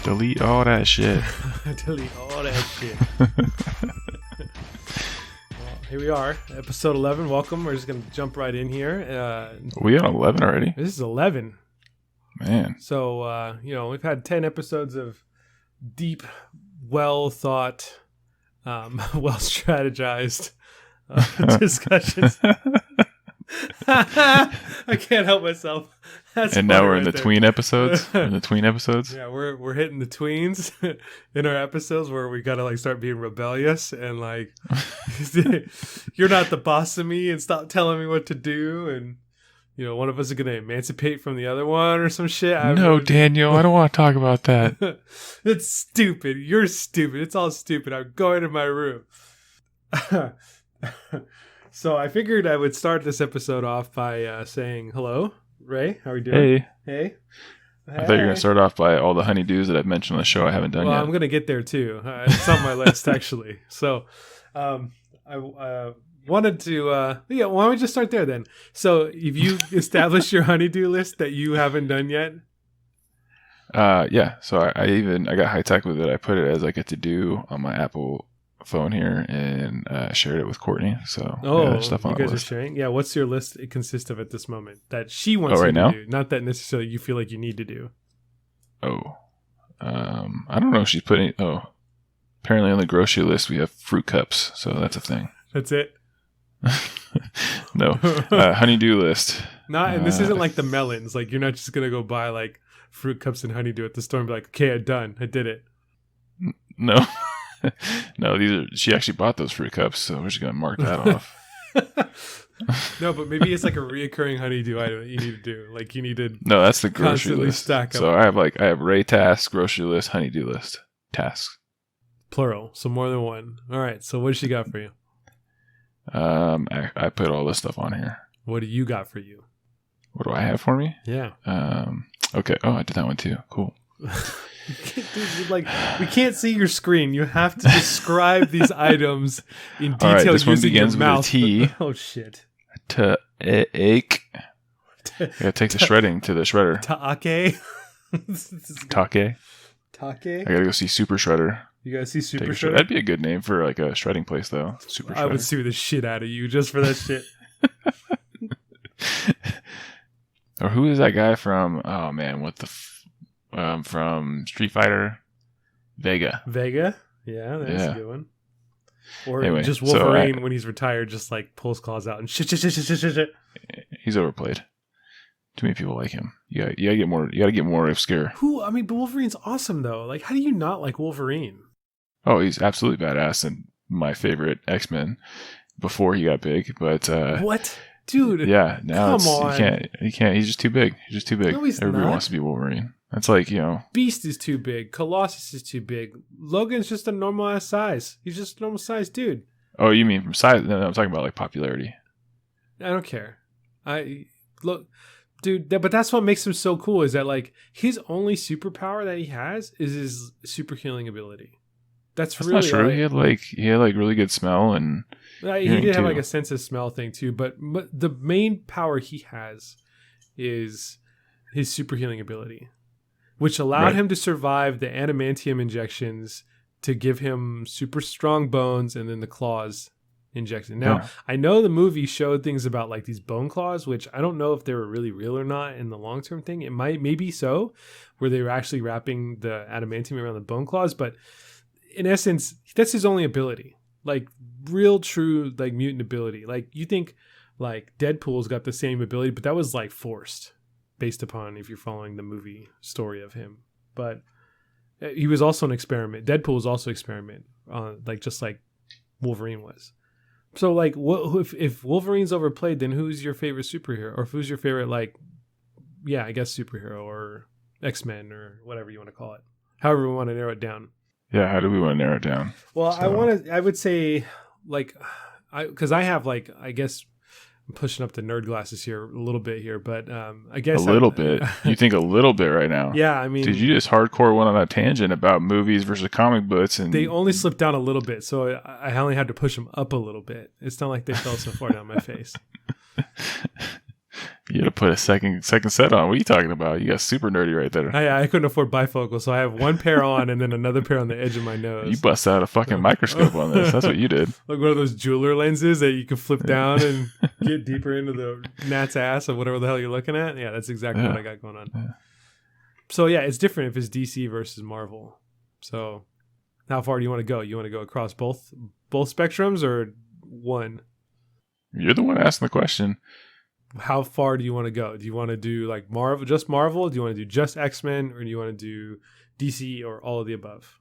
Delete all that shit. Delete all that shit. Well, here we are, episode 11. Welcome. We're just going to jump right in here. Are we on 11 already? This is 11. Man. So, we've had 10 episodes of deep, well-thought, well-strategized discussions. I can't help myself. That's and now we're in the there. tween episodes. We're in the tween episodes. Yeah, we're hitting the tweens in our episodes where we gotta start being rebellious and you're not the boss of me and stop telling me what to do, and one of us is gonna emancipate from the other one or some shit. No, Daniel, I don't want to talk about that. It's stupid. You're stupid. It's all stupid. I'm going to my room. So I figured I would start this episode off by saying hello, Ray. How are you doing? Hey. I thought you were going to start off by all the honeydews that I've mentioned on the show I haven't done yet. Well, I'm going to get there too. It's on my list, actually. So I wanted to, why don't we just start there then? So have you established your honeydew list that you haven't done yet? Yeah. So I got high tech with it. I put it as like a to-do on my Apple phone here and shared it with Courtney. So there's stuff on you the guys list. are sharing. Yeah, what's your list consist of at this moment that she wants right you to now? do, not that necessarily you feel like you need to do? I don't know if she's putting. Apparently on the grocery list we have fruit cups, so that's a thing. That's it. No, honeydew list. And this isn't like the melons. Like you're not just gonna go buy like fruit cups and honeydew at the store and be like, okay, I'm done. I did it. No. No, she actually bought those fruit cups, so we're just gonna mark that off. No, but maybe it's like a reoccurring honeydew item that you need to do. Like you need to No, that's the grocery constantly list. stack up. So I have Ray task, grocery list, honeydew list, tasks. Plural, so more than one. All right, so what does she got for you? I put all this stuff on here. What do you got for you? What do I have for me? Yeah. Okay. Oh, I did that one too. Cool. Dude, we can't see your screen. You have to describe these items in detail. All right, this one using begins your with mouth. a T. Oh shit! To ache. I gotta take the shredding to the shredder. Taake. Take. Take. I gotta go see Super Shredder. You guys see Super Shredder. Shredder? That'd be a good name for like a shredding place, though. Super Shredder. I would sue the shit out of you just for that shit. Or who is that guy from? Oh man, what the? From Street Fighter, Vega. Yeah, that's a good one. Or anyway, just Wolverine when he's retired, just like pulls claws out and shit. He's overplayed. Too many people like him. You gotta get more. You gotta get more obscure. But Wolverine's awesome though. Like, how do you not like Wolverine? Oh, he's absolutely badass and my favorite X-Men before he got big. But what, dude? Yeah, now come on. He can't. He's just too big. No, he's Everybody not. wants to be Wolverine. That's like, Beast is too big. Colossus is too big. Logan's just a normal ass size. He's just a normal size dude. Oh, you mean from size? No, I'm talking about like popularity. I don't care. Dude, but that's what makes him so cool is that like his only superpower that he has is his super healing ability. That's really not true. He had really good smell and he did have like a sense of smell thing too. But the main power he has is his super healing ability, which allowed him to survive the adamantium injections to give him super strong bones and then the claws injection. Now, I know the movie showed things about like these bone claws, which I don't know if they were really real or not in the long-term thing. It maybe so, where they were actually wrapping the adamantium around the bone claws. But in essence, that's his only ability. Like real, true, like mutant ability. Like you think like Deadpool's got the same ability, but that was like forced. Based upon if you're following the movie story of him. But he was also an experiment. Deadpool was also an experiment, just like Wolverine was. So like if Wolverine's overplayed, then who's your favorite superhero? Or who's your favorite superhero or X-Men or whatever you want to call it. However we want to narrow it down. Yeah, how do we want to narrow it down? Well, I would say because I have I guess I'm pushing up the nerd glasses here a little bit here, but I guess a little bit. You think a little bit right now? Yeah, I mean, did you just hardcore went on a tangent about movies versus comic books? And they only slipped down a little bit, so I only had to push them up a little bit. It's not like they fell so far down my face. You gotta put a second set on. What are you talking about? You got super nerdy right there. I couldn't afford bifocals, so I have one pair on and then another pair on the edge of my nose. You bust out a fucking microscope on this. That's what you did. Like one of those jeweler lenses that you can flip down and get deeper into the gnat's ass or whatever the hell you're looking at. Yeah, that's exactly what I got going on. Yeah. So yeah, it's different if it's DC versus Marvel. So how far do you want to go? You want to go across both spectrums or one? You're the one asking the question. How far do you want to go? Do you want to do like Marvel? Do you want to do just X-Men, or do you want to do DC or all of the above?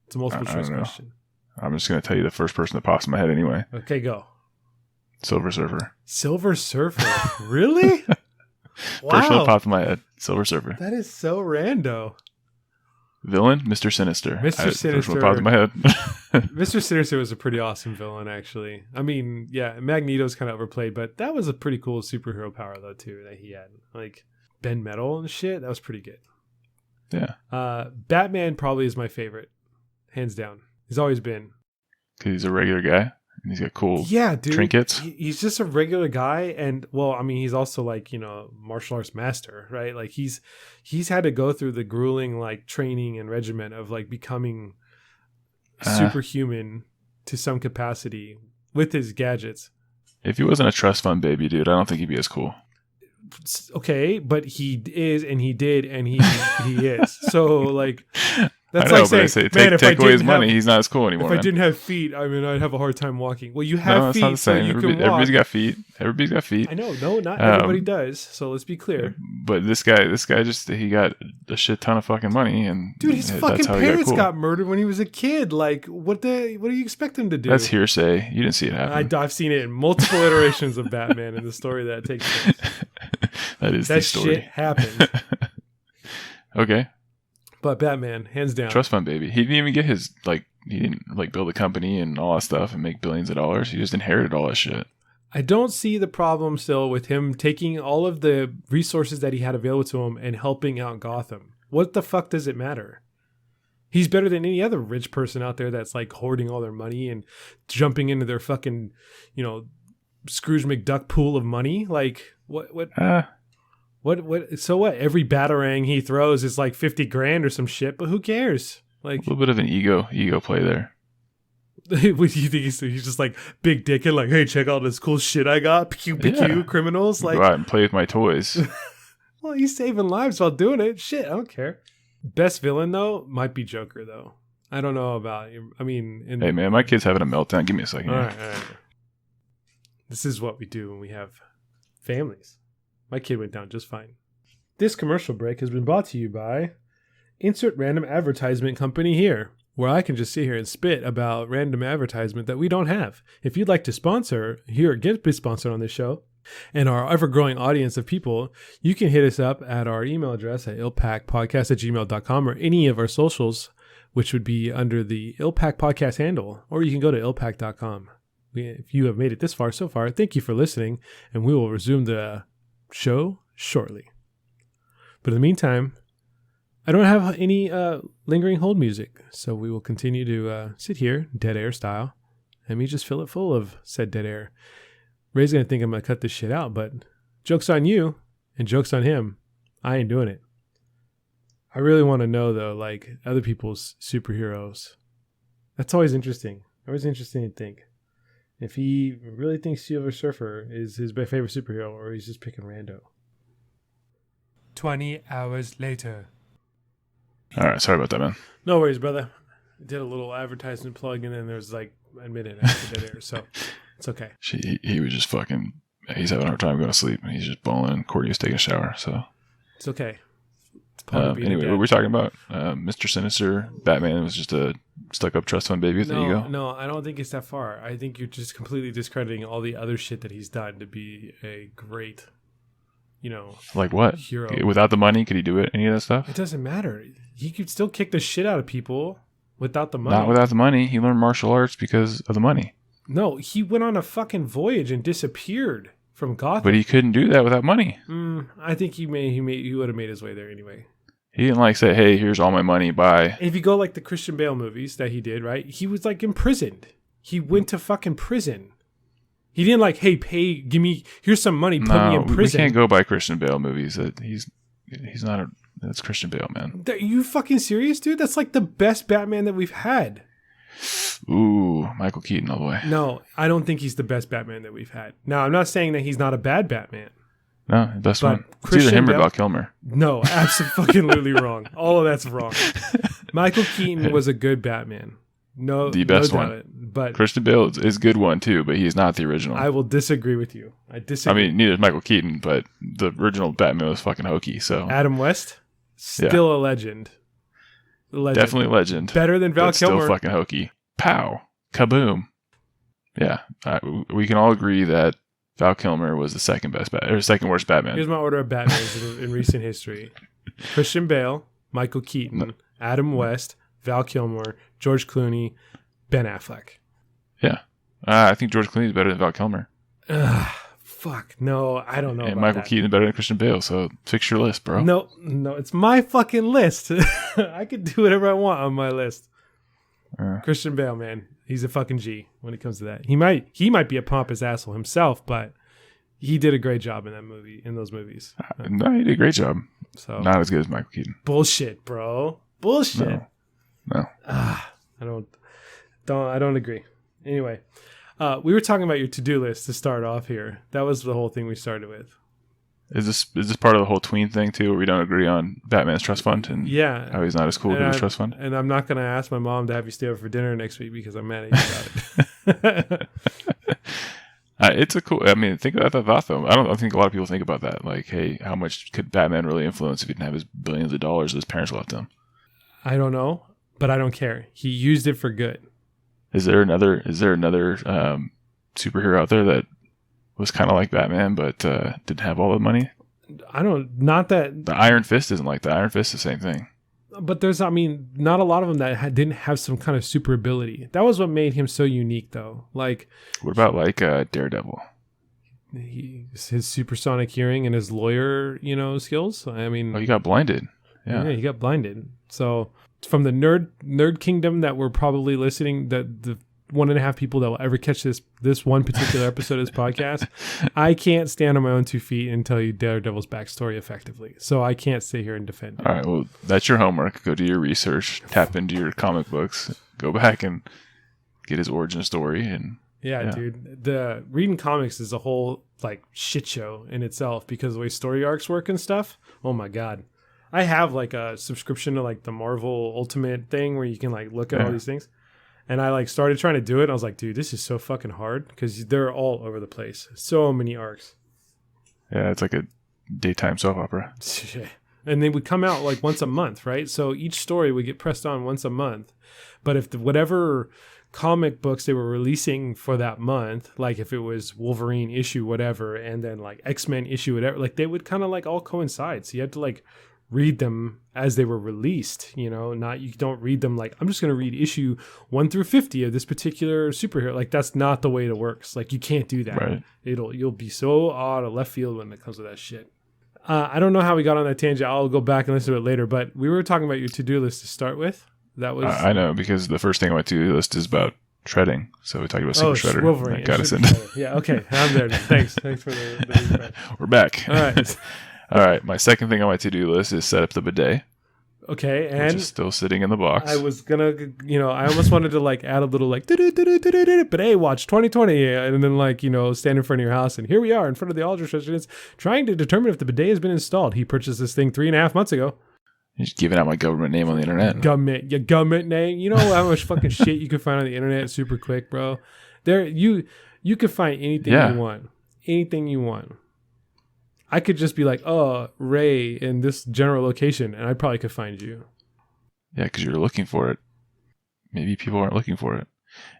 It's a multiple choice question. I'm just going to tell you the first person that pops in my head anyway. Okay, go. Silver Surfer. Silver Surfer? Really? Wow. First one that popped in my head. Silver Surfer. That is so rando. Villain, Mr. Sinister. Sinister. First one popped in my head. Mr. Sinister was a pretty awesome villain, actually. I mean, yeah, Magneto's kind of overplayed, but that was a pretty cool superhero power, though, too, that he had. Like, bend metal and shit. That was pretty good. Yeah. Batman probably is my favorite. Hands down. He's always been. Because he's a regular guy. And he's got cool trinkets. He's just a regular guy. And, well, I mean, he's also like, martial arts master, right? Like he's had to go through the grueling like training and regimen of like becoming superhuman to some capacity with his gadgets. If he wasn't a trust fund baby, dude, I don't think he'd be as cool. Okay, but he is, and he did, and he is. So like, that's I know, like saying, take away his money, he's not as cool anymore. If I didn't have feet, I mean, I'd have a hard time walking. Well, you have feet, not the same. So you can walk. Everybody's got feet. Everybody's got feet. I know, no, not everybody does. So let's be clear. But this guy just he got a shit ton of fucking money, and dude, his fucking parents got murdered when he was a kid. Like, what do you expect him to do? That's hearsay. You didn't see it happen. I've seen it in multiple iterations of Batman in the story that takes place. That the story. Shit happened. Okay. But Batman, hands down. Trust fund baby. He didn't even get his, he didn't build a company and all that stuff and make billions of dollars. He just inherited all that shit. I don't see the problem still with him taking all of the resources that he had available to him and helping out Gotham. What the fuck does it matter? He's better than any other rich person out there that's like hoarding all their money and jumping into their fucking, Scrooge McDuck pool of money. Like, what? So what? Every batarang he throws is like 50 grand or some shit, but who cares? Like a little bit of an ego play there. What do you think he's just like big dick and like, hey, check out this cool shit I got, PQ criminals. Like, go out and play with my toys. Well, he's saving lives while doing it. Shit, I don't care. Best villain though might be Joker though. I don't know about you. I mean, hey man, my kid's having a meltdown. Give me a second. All right. This is what we do when we have families. My kid went down just fine. This commercial break has been brought to you by Insert Random Advertisement Company here, where I can just sit here and spit about random advertisement that we don't have. If you'd like to sponsor here, get sponsored on this show, and our ever-growing audience of people, you can hit us up at our email address at illpackpodcast@gmail.com or any of our socials, which would be under the Illpack Podcast handle, or you can go to illpack.com. If you have made it this far so far, thank you for listening, and we will resume the show shortly. But in the meantime, I don't have any lingering hold music, so we will continue to sit here, dead air style, and me just fill it full of said dead air. Ray's going to think I'm going to cut this shit out, but joke's on you and joke's on him. I ain't doing it. I really want to know, though, like other people's superheroes. That's always interesting. Always interesting to think. If he really thinks Silver Surfer is his favorite superhero, or he's just picking rando. 20 hours later. All right, sorry about that, man. No worries, brother. I did a little advertisement plug, and then there's like a minute after dead air, so it's okay. He was just fucking. He's having a hard time going to sleep, and he's just bawling. And Courtney was taking a shower, so it's okay. Anyway, what we're talking about, Mr. Sinister, Batman was just a stuck-up trust fund baby with ego. No, I don't think it's that far. I think you're just completely discrediting all the other shit that he's done to be a great, like what? Hero. Without the money, could he do it? Any of that stuff? It doesn't matter. He could still kick the shit out of people without the money. Not without the money. He learned martial arts because of the money. No, he went on a fucking voyage and disappeared from Gotham. But he couldn't do that without money. I think he would have made his way there anyway. He didn't say, hey, here's all my money, bye. If you go like the Christian Bale movies that he did, right? He was like imprisoned. He went to fucking prison. He didn't like, hey, here's some money, put me in prison. We can't go by Christian Bale movies. He's not that's Christian Bale, man. Are you fucking serious, dude? That's like the best Batman that we've had. Ooh, Michael Keaton all the way. No, I don't think he's the best Batman that we've had. Now, I'm not saying that he's not a bad Batman. No, the best one. It's Christian either him or Bale, Val Kilmer. No, absolutely wrong. All of that's wrong. Michael Keaton was a good Batman. No, the best no one. doubt but Christian Bale is a good one too, but he's not the original. I will disagree with you. I mean, neither is Michael Keaton, but the original Batman was fucking hokey. So Adam West, still a legend. Definitely a legend. Better than Val Kilmer. Still fucking hokey. Pow, kaboom. Yeah, we can all agree that Val Kilmer was the second worst Batman. Here's my order of Batmans in recent history: Christian Bale, Michael Keaton, Adam West, Val Kilmer, George Clooney, Ben Affleck. Yeah, I think George Clooney is better than Val Kilmer. Fuck no, I don't know. And about Michael that. Keaton is better than Christian Bale. So fix your list, bro. No, it's my fucking list. I could do whatever I want on my list. Christian Bale, man, he's a fucking G when it comes to that. He might be a pompous asshole himself, but he did a great job in those movies. No, he did a great job. So not as good as Michael Keaton. Bullshit, bro. Bullshit. No. I don't agree. Anyway, we were talking about your to-do list to start off here. That was the whole thing we started with. Is this part of the whole tween thing too, where we don't agree on Batman's trust fund and how he's not as cool as his trust fund? And I'm not going to ask my mom to have you stay over for dinner next week because I'm mad at you about it. It's a cool. I mean, think about that thought though. I don't think a lot of people think about that. Like, hey, how much could Batman really influence if he didn't have his billions of dollars that his parents left him? I don't know, but I don't care. He used it for good. Is there another superhero out there that was kind of like Batman but didn't have all the money? Not that the Iron Fist isn't like that. Iron Fist is the same thing. But not a lot of them that didn't have some kind of super ability. That was what made him so unique, though. Like, what about like Daredevil? His supersonic hearing and his lawyer, skills. I mean, he got blinded. Yeah, he got blinded. So from the nerd kingdom that we're probably listening, the 1.5 people that will ever catch this one particular episode of this podcast, I can't stand on my own 2 feet and tell you Daredevil's backstory effectively. So I can't sit here and defend it. All right, well, that's your homework. Go do your research, tap into your comic books, go back and get his origin story. And yeah, dude, the reading comics is a whole like shit show in itself because the way story arcs work and stuff. Oh my God. I have like a subscription to like the Marvel Ultimate thing where you can like look at all these things. And I like started trying to do it. And I was like, dude, this is so fucking hard because they're all over the place. So many arcs. Yeah, it's like a daytime soap opera. And they would come out like once a month, right? So each story would get pressed on once a month. But if whatever comic books they were releasing for that month, like if it was Wolverine issue, whatever, and then like X-Men issue, whatever, like they would kind of like all coincide. So you had to like read them as they were released, you don't read them like I'm just going to read issue 1 through 50 of this particular superhero. Like that's not the way it works. Like you can't do that. Right. You'll be so out of left field when it comes to that shit. I don't know how we got on that tangent. I'll go back and listen to it later, but we were talking about your to-do list to start with. That was I know because the first thing on my to-do list is about shredding. So we talked about Super Shredder. Wolverine. Got us into. Yeah. Okay. I'm there now. Thanks for the We're back. All right. All right, my second thing on my to-do list is set up the bidet. Okay, and which is still sitting in the box. I was gonna, I almost wanted to like add a little like Bidet Watch 2020, and then like stand in front of your house, and here we are in front of the Aldrich residence, trying to determine if the bidet has been installed. He purchased this thing 3.5 months ago. You're just giving out my government name on the internet. Your government name. You know how much fucking shit you can find on the internet super quick, bro. You can find anything you want. Anything you want. I could just be like, oh, Ray in this general location, and I probably could find you. Yeah, because you're looking for it. Maybe people aren't looking for it.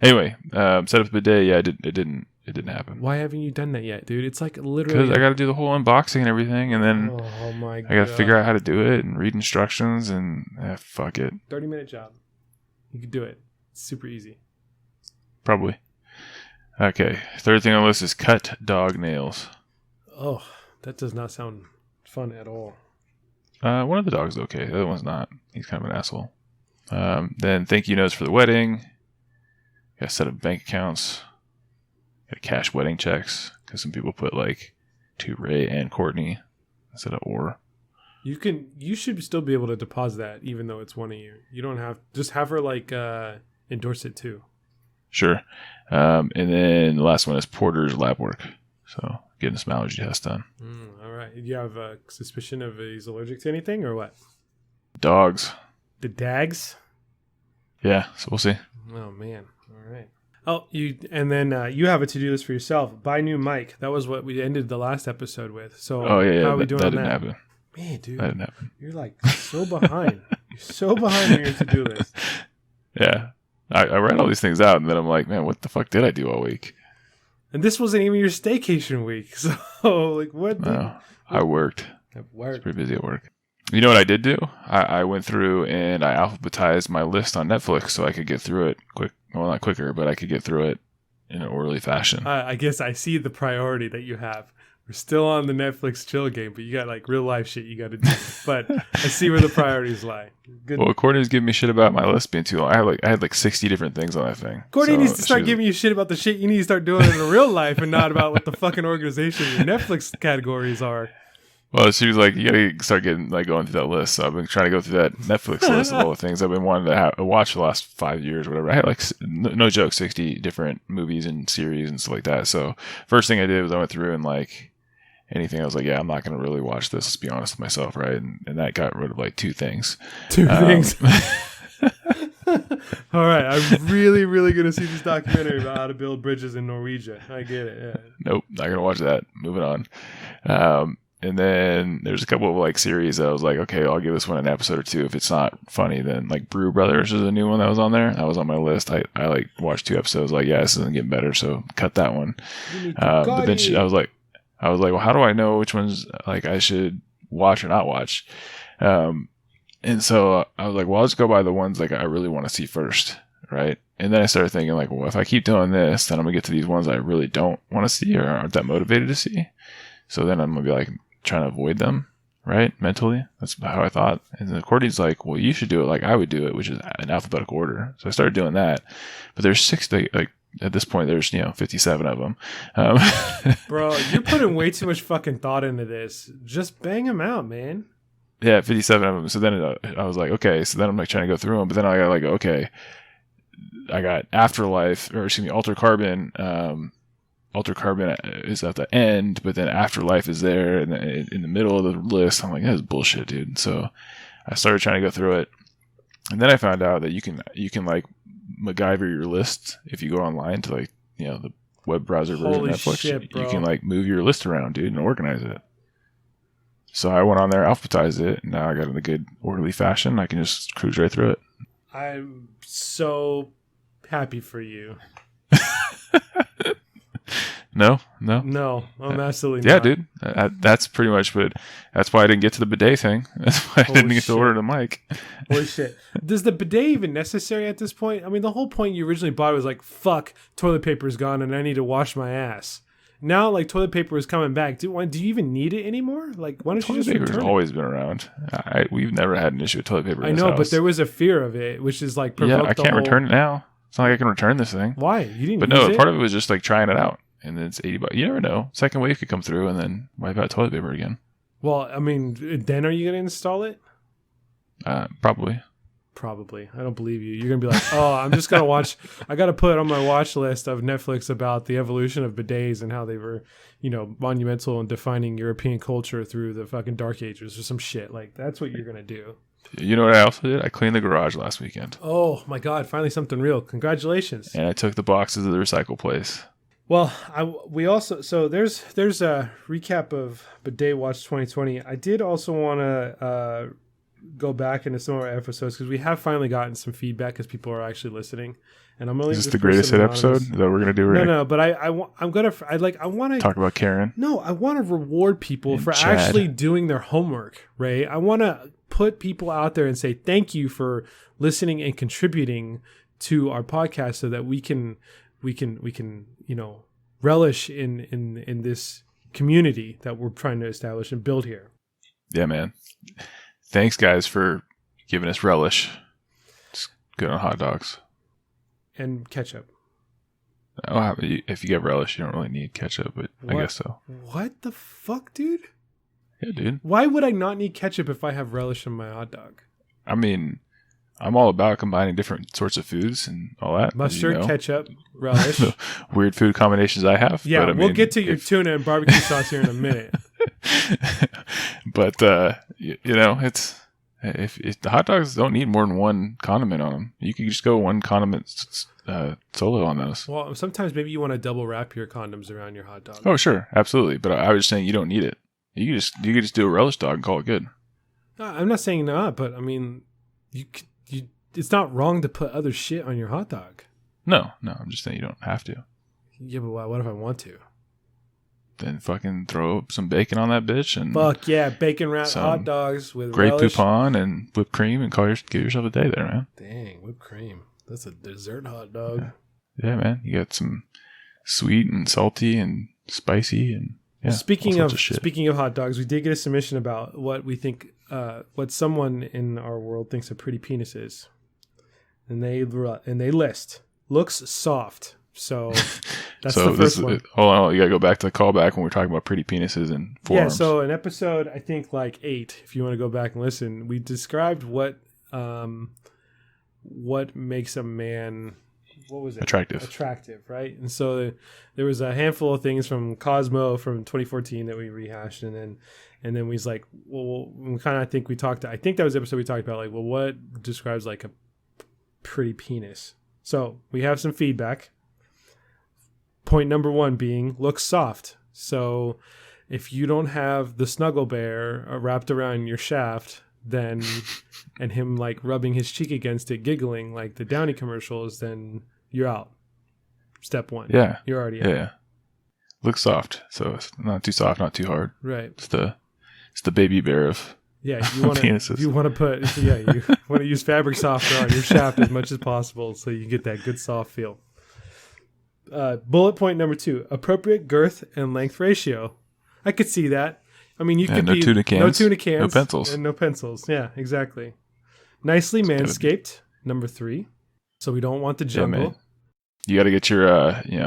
Anyway, set up the bidet. Yeah, it didn't happen. Why haven't you done that yet, dude? It's like literally because I got to do the whole unboxing and everything, and then oh my God. I got to figure out how to do it and read instructions and fuck it. 30-minute job. You could do it. It's super easy. Probably. Okay. Third thing on the list is cut dog nails. Oh. That does not sound fun at all. One of the dogs is okay. The other one's not. He's kind of an asshole. Then thank you notes for the wedding. Got to set up bank accounts. cash wedding checks, because some people put like to Ray and Courtney instead of or. You should still be able to deposit that, even though it's one of you. You don't have just have her like endorse it too. Sure. And then the last one is Porter's lab work. So getting some allergy test done. All right. Do you have a suspicion of he's allergic to anything or what? Dogs. The dags? Yeah. So we'll see. Oh man. All right. Oh, you have a to-do list for yourself. Buy new mic. That was what we ended the last episode with. So how are we doing that on didn't that? happen. Man, dude, That didn't happen. you're like so behind. You're so behind on your to-do list. Yeah. I read all these things out, and then I'm like, man, what the fuck did I do all week? And this wasn't even your staycation week. So, like, what? No, I worked. I I was worked. pretty busy at work. You know what I did do? I went through and I alphabetized my list on Netflix so I could get through it quick. Well, not quicker, but I could get through it in an orderly fashion. I guess I see the priority that you have. We're still on the Netflix chill game, but you got like real life shit you got to do. But I see where the priorities lie. Good. Well, Courtney's giving me shit about my list being too long. I had like 60 different things on that thing. Courtney So needs to start she was- giving you shit about the shit you need to start doing in real life and not about what the fucking organization your Netflix categories are. Well, she was like, you gotta start getting like going through that list. So I've been trying to go through that Netflix list of all the things I've been wanting to watch the last 5 years or whatever. I had like, no joke, 60 different movies and series and stuff like that. So first thing I did was I went through and like anything I was like, yeah, I'm not going to really watch this. Let's be honest with myself, right? And that got rid of like two things. Two things. All right, I'm really, really going to see this documentary about how to build bridges in Norwegian. I get it. Yeah. Nope, not going to watch that. Moving on. And then there's a couple of like series that I was like, okay, I'll give this one an episode or two. If it's not funny, then like Brew Brothers is a new one that was on there. That was on my list. I like watched 2 episodes. Like, yeah, this isn't getting better, so cut that one. But then I was like, well, how do I know which ones like I should watch or not watch? And so I was like, well, I'll just go by the ones like I really want to see first, right? And then I started thinking like, well, if I keep doing this, then I'm gonna get to these ones I really don't want to see or aren't that motivated to see. So then I'm gonna be like trying to avoid them, right? Mentally, that's how I thought. And then Courtney's like, well, you should do it like I would do it, which is in alphabetical order. So I started doing that. But there's 60, like at this point, there's 57 of them. Bro, you're putting way too much fucking thought into this. Just bang them out, man. Yeah, 57 of them. So then I was like, okay. So then I'm like trying to go through them, but then I got like, okay, I got Afterlife, or excuse me, Alter Carbon. Alter Carbon is at the end, but then Afterlife is there and in the middle of the list. I'm like, that's bullshit, dude. So I started trying to go through it, and then I found out that you can like MacGyver your list if you go online to like the web browser version Holy of Netflix. shit, bro. You can like move your list around, dude, and organize it. So I went on there, alphabetized it, and now I got it in a good orderly fashion. I can just cruise right through it. I'm so happy for you. No, No, I'm absolutely yeah, not. dude. That's pretty much what. That's why I didn't get to the bidet thing. That's why I Holy didn't get to shit. order the mic. Holy shit. Does the bidet even necessary at this point? I mean, the whole point you originally bought was like, fuck, toilet paper's gone and I need to wash my ass. Now, like, toilet paper is coming back. Do you even need it anymore? Like, why don't you Toilet just paper's return it? always been around. We've never had an issue with toilet paper. I in this know, house. but there was a fear of it, which is like Yeah, provoked I the can't whole... return it now. It's not like I can return this thing. Why? You didn't But use no, it? part of it was just like trying it out. And then it's $80. You never know. Second wave could come through and then wipe out toilet paper again. Well, I mean, then are you going to install it? Probably. Probably. I don't believe you. You're going to be like, oh, I'm just going to watch. I got to put on my watch list of Netflix about the evolution of bidets and how they were, monumental in defining European culture through the fucking Dark Ages or some shit. Like, that's what you're going to do. You know what I also did? I cleaned the garage last weekend. Oh, my God. Finally something real. Congratulations. And I took the boxes to the recycle place. Well, there's a recap of Bidet Watch 2020. I did also want to go back into some of our episodes because we have finally gotten some feedback because people are actually listening. And I'm only Is this the greatest hit episode? Is that what we're gonna do? No. But I want to talk about Karen. No, I want to reward people And for Chad. actually doing their homework. Right? I want to put people out there and say thank you for listening and contributing to our podcast so that we can relish in this community that we're trying to establish and build here. Yeah, man. Thanks, guys, for giving us relish. It's good on hot dogs. And ketchup. Oh, if you get relish, you don't really need ketchup, but What? I guess so. What the fuck, dude? Yeah, dude. Why would I not need ketchup if I have relish in my hot dog? I mean, I'm all about combining different sorts of foods and all that. Mustard, ketchup, relish. The weird food combinations I have. Yeah, but, we'll get to your tuna and barbecue sauce here in a minute. But it's if the hot dogs don't need more than one condiment on them, you could just go one condiment solo on those. Well, sometimes maybe you want to double wrap your condoms around your hot dog. Oh, sure, absolutely. But I was just saying you don't need it. You could just do a relish dog and call it good. No, I'm not saying not, but I mean, it's not wrong to put other shit on your hot dog. No, I'm just saying you don't have to. Yeah, but what if I want to? Then fucking throw some bacon on that bitch and fuck yeah, bacon wrapped hot dogs with grape relish. poupon and whipped cream and give yourself a day there, man. Dang, whipped cream. That's a dessert hot dog. Yeah, man. You got some sweet and salty and spicy and speaking of hot dogs, we did get a submission about what we think, what someone in our world thinks a pretty penis is, and they list looks soft. So that's the first one. Hold on, you gotta go back to the callback when we're talking about pretty penises and forearms. Yeah, so in episode I think like 8, if you want to go back and listen, we described what makes a man. What was it? Attractive, right? And so there was a handful of things from Cosmo from 2014 that we rehashed, and then we was like, well, we kind of I think that was the episode we talked about like, well, what describes like a pretty penis? So we have some feedback. Point number 1 being looks soft. So if you don't have the snuggle bear wrapped around your shaft, then and him like rubbing his cheek against it, giggling like the Downy commercials, then you're out. Step 1. Yeah. You're already out. Yeah. Looks soft. So it's not too soft, not too hard. Right. It's the baby bear of you want to use fabric softener on your shaft as much as possible so you get that good soft feel. Bullet point number 2, appropriate girth and length ratio. I could see that. I mean, no tuna cans, no pencils. And no pencils. Yeah, exactly. Nicely manscaped, number 3. So we don't want the jungle. Yeah, you got to get your, you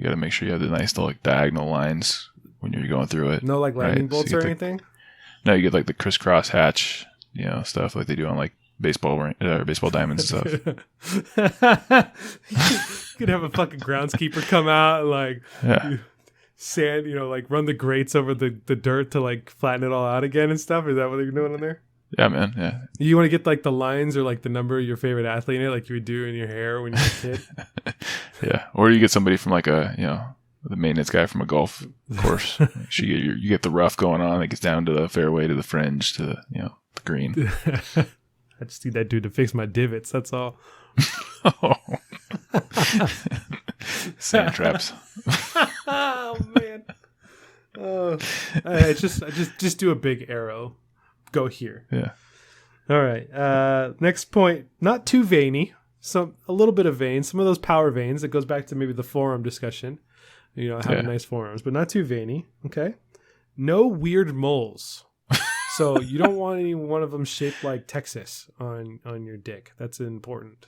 got to make sure you have the nice little like diagonal lines when you're going through it. No like lightning bolts or anything? No, you get like the crisscross hatch, stuff like they do on like baseball diamonds and stuff. You could have a fucking groundskeeper come out and like sand, like run the grates over the dirt to like flatten it all out again and stuff. Is that what they're doing in there? Yeah, man. Yeah. You want to get like the lines or like the number of your favorite athlete in it, like you would do in your hair when you were a kid. Yeah, or you get somebody from like the maintenance guy from a golf course. You get the rough going on. It gets down to the fairway, to the fringe, to the green. I just need that dude to fix my divots. That's all. Oh. Sand traps. Oh man. I just do a big arrow. Go here. Yeah. All right. Next point. Not too veiny. A little bit of vein. Some of those power veins. It goes back to maybe the forearm discussion. Having nice forearms, but not too veiny. Okay. No weird moles. So you don't want any one of them shaped like Texas on your dick. That's important.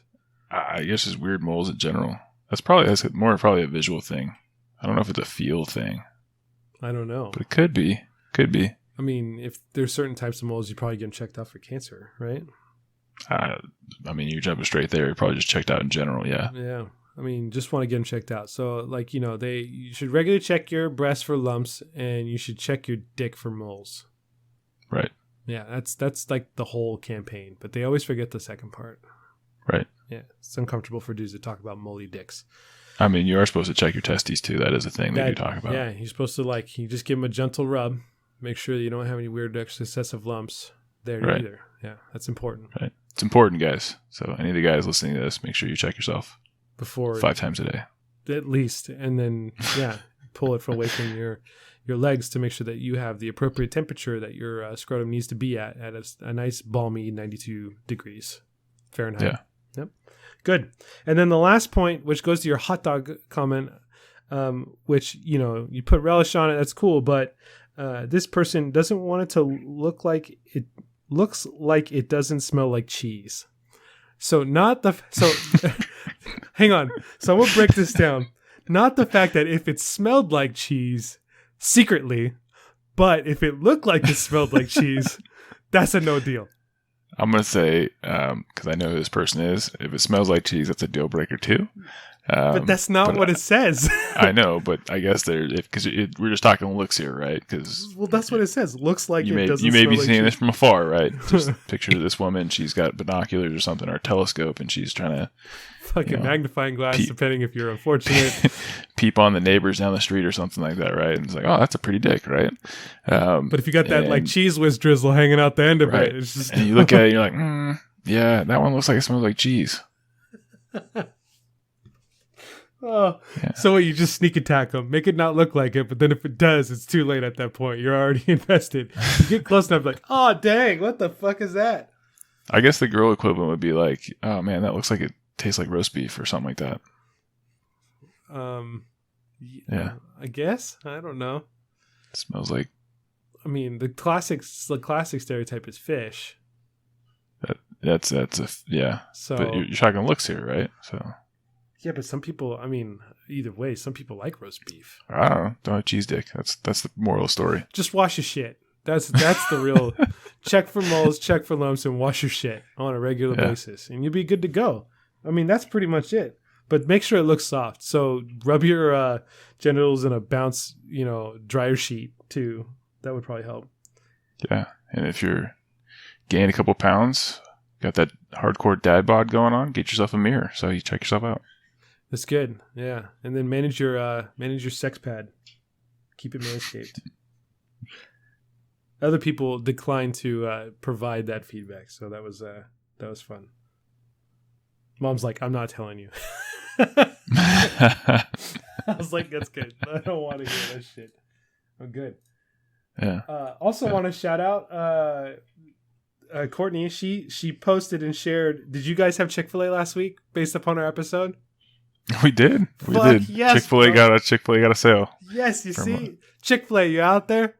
I guess it's weird moles in general. That's probably a visual thing. I don't know if it's a feel thing. I don't know. But it could be. I mean, if there's certain types of moles, you probably get them checked out for cancer, right? I mean, you're jumping straight there. You're probably just checked out in general, yeah. Yeah. I mean, just want to get them checked out. So, like, you should regularly check your breast for lumps, and you should check your dick for moles. Right. Yeah, that's like the whole campaign, but they always forget the second part. Right. Yeah, it's uncomfortable for dudes to talk about moldy dicks. I mean, you are supposed to check your testes too. That is a thing that you talk about. Yeah, you're supposed to you just give them a gentle rub, make sure that you don't have any weird excessive lumps there either. Yeah, that's important. Right. It's important, guys. So any of the guys listening to this, make sure you check yourself before 5 times a day, at least, and then pull it away from your legs to make sure that you have the appropriate temperature that your scrotum needs to be at a nice balmy 92 degrees Fahrenheit. Yeah. Yep. Good. And then the last point, which goes to your hot dog comment, which, you put relish on it. That's cool. But this person doesn't want it to look like it looks like it doesn't smell like cheese. So hang on. So I'm going to break this down. Not the fact that if it smelled like cheese secretly, but if it looked like it smelled like cheese, that's a no deal. I'm going to say, because I know who this person is, if it smells like cheese, that's a deal breaker too. But that's not what it says. I know, but I guess because we're just talking looks here, right? Because that's what it says. Looks like you may be seeing this from afar, right? Just picture this woman. She's got binoculars or something, or a telescope, and she's trying to fucking magnifying glass, depending if you're unfortunate. Peep on the neighbors down the street or something like that, right? And it's like, oh, that's a pretty dick, right? But if you got that like cheese whiz drizzle hanging out the end of it, it's just and you look at it, you're like, yeah, that one looks like it smells like cheese. So you just sneak attack them, make it not look like it, but then if it does, it's too late at that point. You're already invested. You get close enough, like, oh dang, what the fuck is that? I guess the girl equivalent would be like, oh man, that looks like it tastes like roast beef or something like that. Yeah, I guess. I don't know. It smells like. I mean, the classic stereotype is fish. That's yeah. So, but you're talking looks here, right? So. Yeah, but some people, I mean, either way, some people like roast beef. I don't know. Don't have cheese dick. That's the moral story. Just wash your shit. That's the real check for moles, check for lumps, and wash your shit on a regular basis, and you'll be good to go. I mean, that's pretty much it. But make sure it looks soft. So rub your genitals in a bounce, dryer sheet too. That would probably help. Yeah, and if you're gained a couple pounds, got that hardcore dad bod going on, get yourself a mirror so you check yourself out. That's good. Yeah. And then manage your sex pad. Keep it manscaped. Other people declined to provide that feedback, so that was fun. Mom's like, I'm not telling you. I was like, that's good. I don't want to hear that shit. I'm good. Yeah. Also want to shout out Courtney. She posted and shared. Did you guys have Chick-fil-A last week based upon our episode? We did. Yes, Chick-fil-A got a sale. Yes, you see? Chick-fil-A, you out there?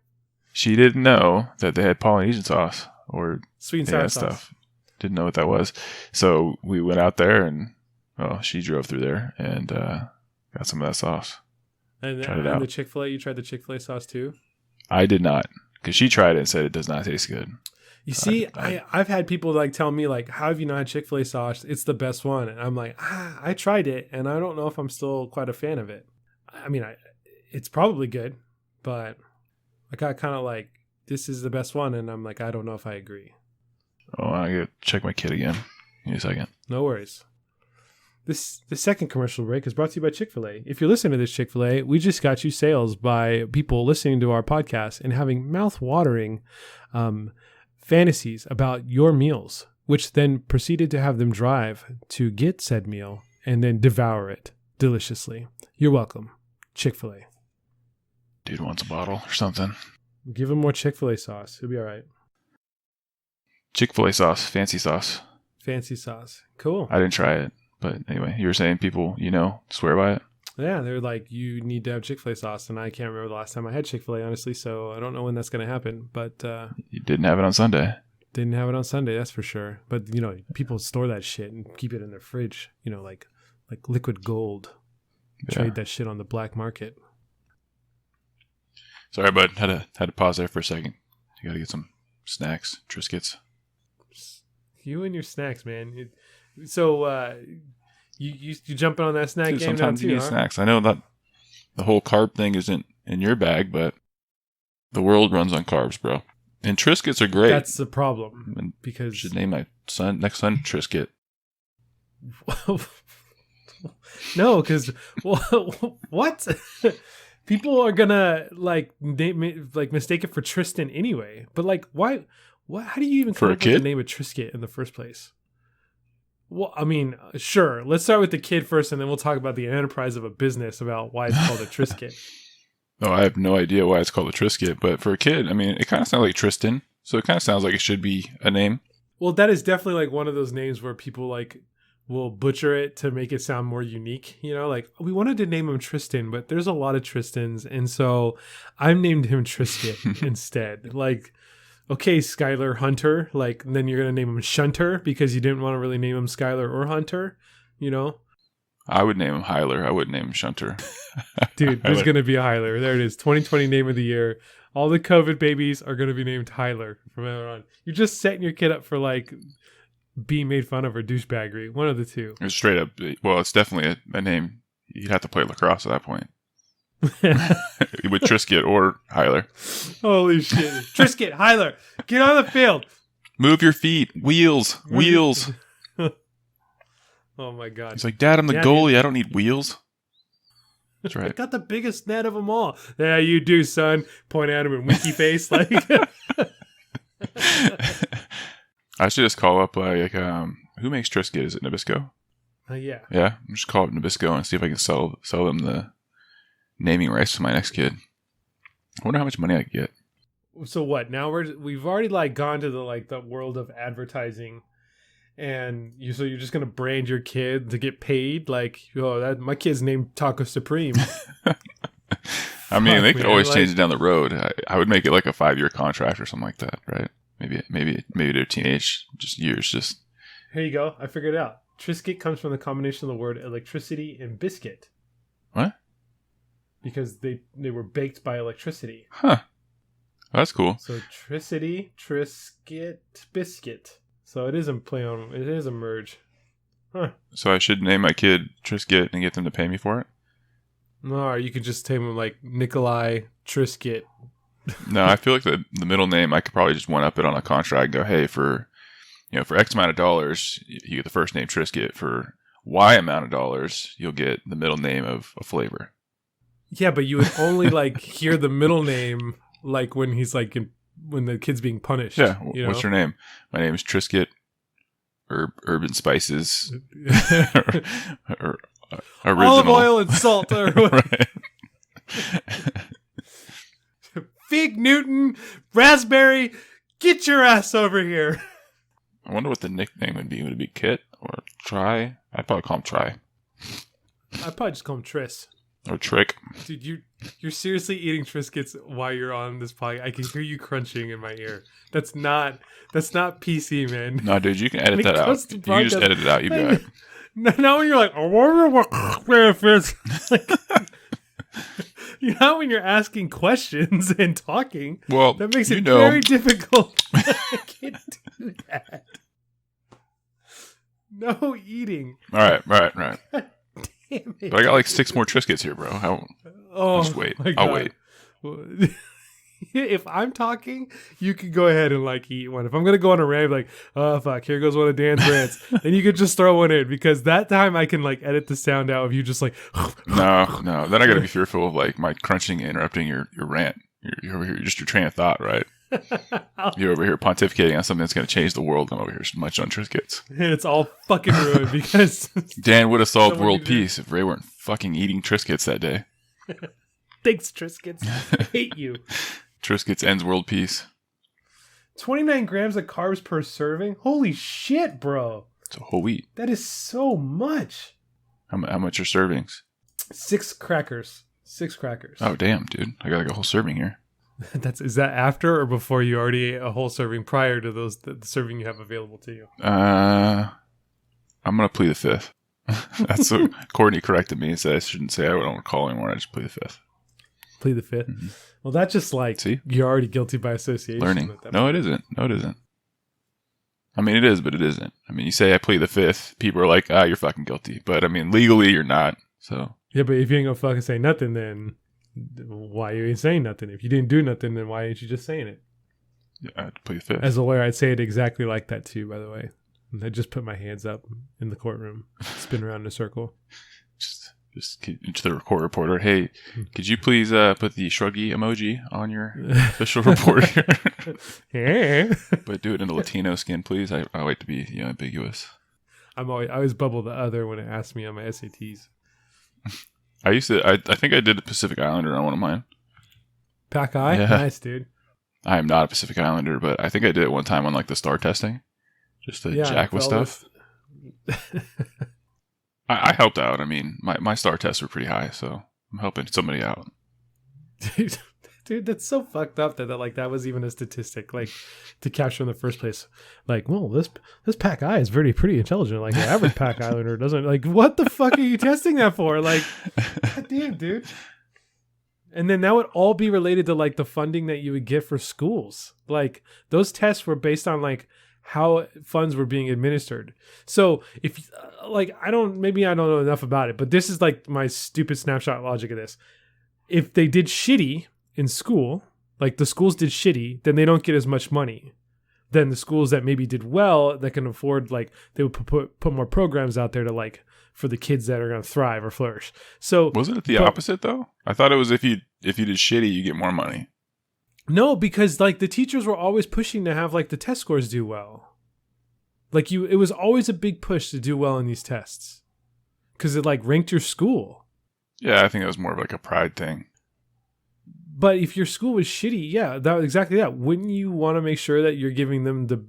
She didn't know that they had Polynesian sauce or sweet and sour stuff. Didn't know what that was. So we went out there and she drove through there and got some of that sauce. And tried it out. The Chick-fil-A, you tried the Chick-fil-A sauce too? I did not, because she tried it and said it does not taste good. You see, I've had people like tell me like, how have you not had Chick-fil-A sauce? It's the best one. And I'm like, I tried it and I don't know if I'm still quite a fan of it. I mean, it's probably good, but I got kind of like, this is the best one. And I'm like, I don't know if I agree. Oh, I got to check my kit again. Give me a second. No worries. The second commercial break is brought to you by Chick-fil-A. If you're listening to this Chick-fil-A, we just got you sales by people listening to our podcast and having mouth-watering fantasies about your meals, which then proceeded to have them drive to get said meal and then devour it deliciously. You're welcome. Chick-fil-A. Dude wants a bottle or something. Give him more Chick-fil-A sauce. He'll be all right. Chick-fil-A sauce. Fancy sauce. Fancy sauce. Cool. I didn't try it. But anyway, you were saying people, swear by it? Yeah, they're like, you need to have Chick-fil-A sauce. And I can't remember the last time I had Chick-fil-A, honestly. So I don't know when that's going to happen. But you didn't have it on Sunday. Didn't have it on Sunday, that's for sure. But, people store that shit and keep it in their fridge, like liquid gold. Trade that shit on the black market. Sorry, bud. Had to pause there for a second. You got to get some snacks, Triscuits. You and your snacks, man. So you jumping on that snack game sometimes now too, you need snacks. I know that the whole carb thing isn't in your bag, but the world runs on carbs, bro. And Triscuits are great. That's the problem. And because I should name my next son Triscuit. No, because what? People are gonna mistake it for Tristan anyway. But why? What? How do you even come up with the name of Triscuit in the first place? Well, I mean, sure. Let's start with the kid first, and then we'll talk about the enterprise of a business about why it's called a Triscuit. Oh, I have no idea why it's called a Triscuit, but for a kid, I mean, it kind of sounds like Tristan, so it kind of sounds like it should be a name. Well, that is definitely one of those names where people will butcher it to make it sound more unique. We wanted to name him Tristan, but there's a lot of Tristans, and so I named him Triscuit instead. Okay, Skylar Hunter, then you're going to name him Shunter because you didn't want to really name him Skylar or Hunter, I would name him Hyler. I wouldn't name him Shunter. Dude, there's going to be a Hyler. There it is. 2020 name of the year. All the COVID babies are going to be named Hyler from now on. You're just setting your kid up for like being made fun of or douchebaggery. One of the two. It's straight up. Well, it's definitely a name. You'd have to play lacrosse at that point. With Triscuit or Hyler. Holy shit. Triscuit, Hyler, get on the field. Move your feet. Wheels. Oh my God. He's like, Dad, I'm the goalie. I don't need wheels. That's right. I got the biggest net of them all. Yeah, you do, son. Point at him and winky face. Like, I should just call up like, who makes Triscuit? Is it Nabisco? Yeah. Yeah, I'm just call up Nabisco and see if I can sell them the naming rights to my next kid. I wonder how much money I could get. So what? Now we've already like gone to the world of advertising, and so you're just gonna brand your kid to get paid? Like, that my kid's named Taco Supreme. I mean, they could always change it down the road. I would make it like a 5-year contract or something like that, right? Maybe their teenage years. Just here you go. I figured it out. Triscuit comes from the combination of the word electricity and biscuit. What? Because they were baked by electricity. Huh. That's cool. So Tricity, Triscuit, biscuit. So it is a play on. It is a merge. Huh. So I should name my kid Triscuit and get them to pay me for it? Or you could just name him like Nikolai Triscuit. No, I feel like the middle name, I could probably just one up it on a contract and go, hey, for X amount of dollars, you get the first name Triscuit. For Y amount of dollars, you'll get the middle name of a flavor. Yeah, but you would only like hear the middle name like when he's like when the kid's being punished. Yeah, what's your name? My name is Triscuit. Urban Spices. or original. Olive oil and salt. Right. Fig Newton, raspberry, get your ass over here. I wonder what the nickname would be. Would it be Kit or Try? I'd probably call him Try. I'd probably just call him Tris. Or Trick. Dude, you're seriously eating Triscuits while you're on this podcast. I can hear you crunching in my ear. That's not PC, man. No, dude, you can edit that out. You can just edit it out. You'd be right. Now when you're like, I wonder what like, when you're asking questions and talking, well, that makes it very difficult. I can't do that. No eating. All right. Damn it. But I got like 6 more Triscuits here, bro. I'll just wait. I'll wait. If I'm talking, you can go ahead and like eat one. If I'm gonna go on a rant, like, oh fuck, here goes one of Dan's rants, then you could just throw one in, because that time I can like edit the sound out of you just like. No. Then I gotta be fearful of like my crunching interrupting your rant. You're over here, just your train of thought, right? You're over here pontificating on something that's gonna change the world. I'm over here munching on Triscuits, and it's all fucking ruined because Dan would have solved world peace if Ray weren't fucking eating Triscuits that day. Thanks, Triscuits. I hate you. Triscuits ends world peace. 29 grams of carbs per serving? Holy shit, bro. It's a whole wheat. That is so much. How much are servings? 6 crackers. 6 crackers. Oh, damn, dude. I got like a whole serving here. Is that after or before you already ate a whole serving prior to the serving you have available to you? I'm going to plead the 5th. That's what Courtney corrected me and said I shouldn't say I don't recall anymore. I just plead the 5th. Plead the 5th? Mm-hmm. Well, that's just like, see? You're already guilty by association. Learning. No, it isn't. I mean, it is, but it isn't. I mean, you say I plead the 5th, people are like, you're fucking guilty. But I mean, legally, you're not. So yeah, but if you ain't gonna fucking say nothing, then why you ain't saying nothing? If you didn't do nothing, then why ain't you just saying it? Yeah, I plead the 5th. As a lawyer, I'd say it exactly like that too, by the way. I just put my hands up in the courtroom, spin around in a circle. Just into the court reporter. Hey, could you please put the shruggy emoji on your official report here? But do it in a Latino skin, please. I like to be ambiguous. I always bubble the other when it asks me on my SATs. I think I did a Pacific Islander on one of mine. Pac Eye? Yeah. Nice, dude. I am not a Pacific Islander, but I think I did it one time on like the star testing. Just to jack with stuff. I helped out. I mean, my star tests were pretty high, so I'm helping somebody out. Dude, Dude, that's so fucked up that like that was even a statistic like to capture in the first place. Like, well, this Pac Eye is pretty intelligent. Like the average Pac Islander doesn't. Like, what the fuck are you testing that for? Like, God damn, dude. And then that would all be related to like the funding that you would get for schools. Like those tests were based on like how funds were being administered. So if like I don't know enough about it, but this is like my stupid snapshot logic of this. If they did shitty in school, like the schools did shitty, then they don't get as much money. Then the schools that maybe did well, that can afford, like they would put more programs out there to like for the kids that are going to thrive or flourish. So wasn't it the opposite though? I thought it was if you did shitty, you get more money. No, because like the teachers were always pushing to have like the test scores do well. Like it was always a big push to do well in these tests because it like ranked your school. Yeah, I think it was more of like a pride thing. But if your school was shitty, yeah, that was exactly that. Wouldn't you want to make sure that you're giving them the,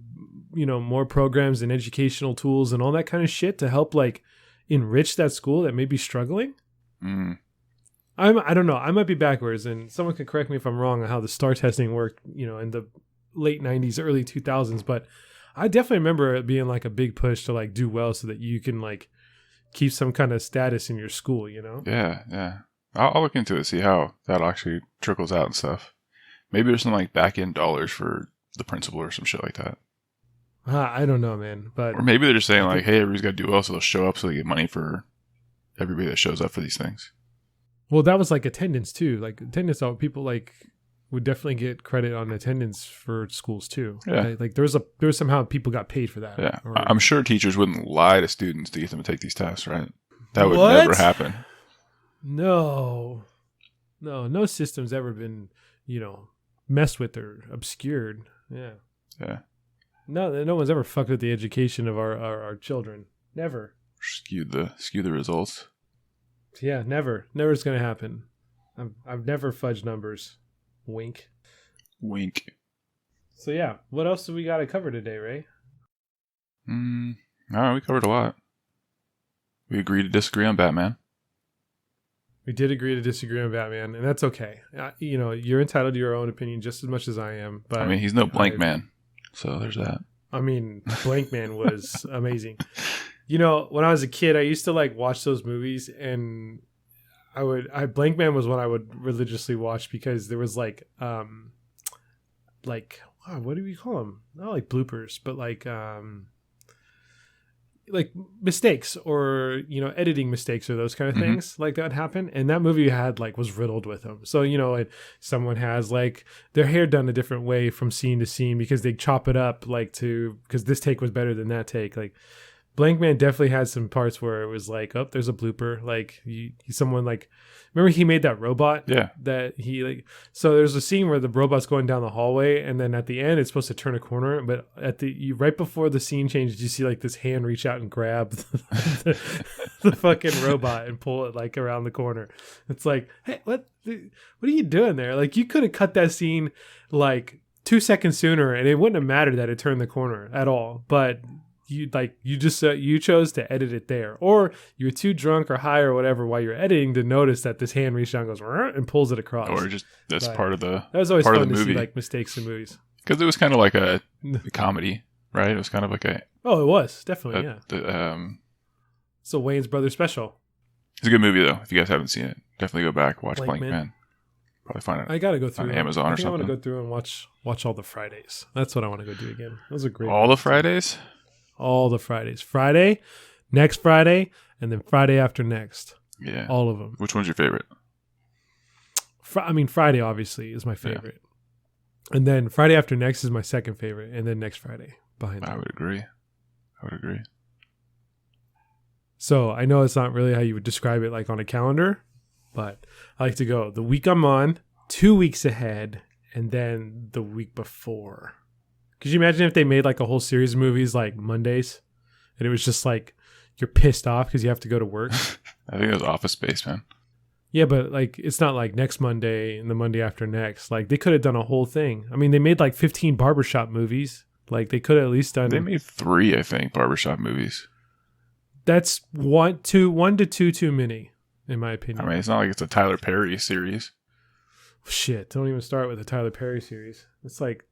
more programs and educational tools and all that kind of shit to help like enrich that school that may be struggling? Mm. I don't know. I might be backwards, and someone could correct me if I'm wrong on how the STAR testing worked, in the late 90s, early 2000s. But I definitely remember it being like a big push to like do well so that you can like keep some kind of status in your school, Yeah. I'll look into it, see how that actually trickles out and stuff. Maybe there's some like back end dollars for the principal or some shit like that. I don't know, man. But or maybe they're just saying like, hey, everybody's got to do well, so they'll show up so they get money for everybody that shows up for these things. Well, that was like attendance too. Like attendance, people like would definitely get credit on attendance for schools too. Yeah. Right? Like there was somehow people got paid for that. Yeah. Or, I'm sure teachers wouldn't lie to students to get them to take these tests, right? That would never happen. No system's ever been, messed with or obscured. Yeah. Yeah. No one's ever fucked with the education of our children. Never. Skew the results. Yeah, never. Never is going to happen. I've never fudged numbers. Wink. So yeah, what else do we got to cover today, Ray? No, we covered a lot. We agreed to disagree on Batman. We did agree to disagree on Batman, and that's okay. You're entitled to your own opinion just as much as I am. But I mean, he's no Blank Man, so there's that. I mean, Blank Man was amazing. When I was a kid, I used to like watch those movies, and Blank Man was what I would religiously watch because there was what do we call them? Not like bloopers, but like mistakes or editing mistakes or those kind of things like that happen, and that movie was riddled with them. So someone has like their hair done a different way from scene to scene because they chop it up because this take was better than that take. Like Blank Man definitely had some parts where it was like, oh, there's a blooper. Like someone like, remember he made that robot? Yeah. That he like, so there's a scene where the robot's going down the hallway, and then at the end it's supposed to turn a corner, but right before the scene changes, you see like this hand reach out and grab the fucking robot and pull it like around the corner. It's like, hey, what are you doing there? Like you could have cut that scene like 2 seconds sooner, and it wouldn't have mattered that it turned the corner at all. But you chose to edit it there, or you were too drunk or high or whatever while you're editing to notice that this hand reaches down, goes and pulls it across. Or just that's part of the that was always part fun of the to movie. See like mistakes in movies because it was kind of like a comedy, right? It was kind of like it was definitely it's a Wayne's Brothers special. It's a good movie though. If you guys haven't seen it, definitely go back, watch Blank Man. Probably find it. I gotta go through on Amazon or something. I want to go through and watch all the Fridays. That's what I want to go do again. Those are great. All the Fridays. All the Fridays. Friday, next Friday, and then Friday after next. Yeah. All of them. Which one's your favorite? Friday obviously is my favorite. Yeah. And then Friday after next is my second favorite. And then next Friday behind that. I would agree. So I know it's not really how you would describe it like on a calendar, but I like to go the week I'm on, 2 weeks ahead, and then the week before. Could you imagine if they made like a whole series of movies like Mondays, and it was just like you're pissed off because you have to go to work? I think it was Office Space, man. Yeah, but like it's not like next Monday and the Monday after next. Like they could have done a whole thing. I mean, they made like 15 barbershop movies. Like they could have at least done. They made 3, I think, barbershop movies. That's one to two too many, in my opinion. I mean, it's not like it's a Tyler Perry series. Shit, don't even start with the Tyler Perry series. It's like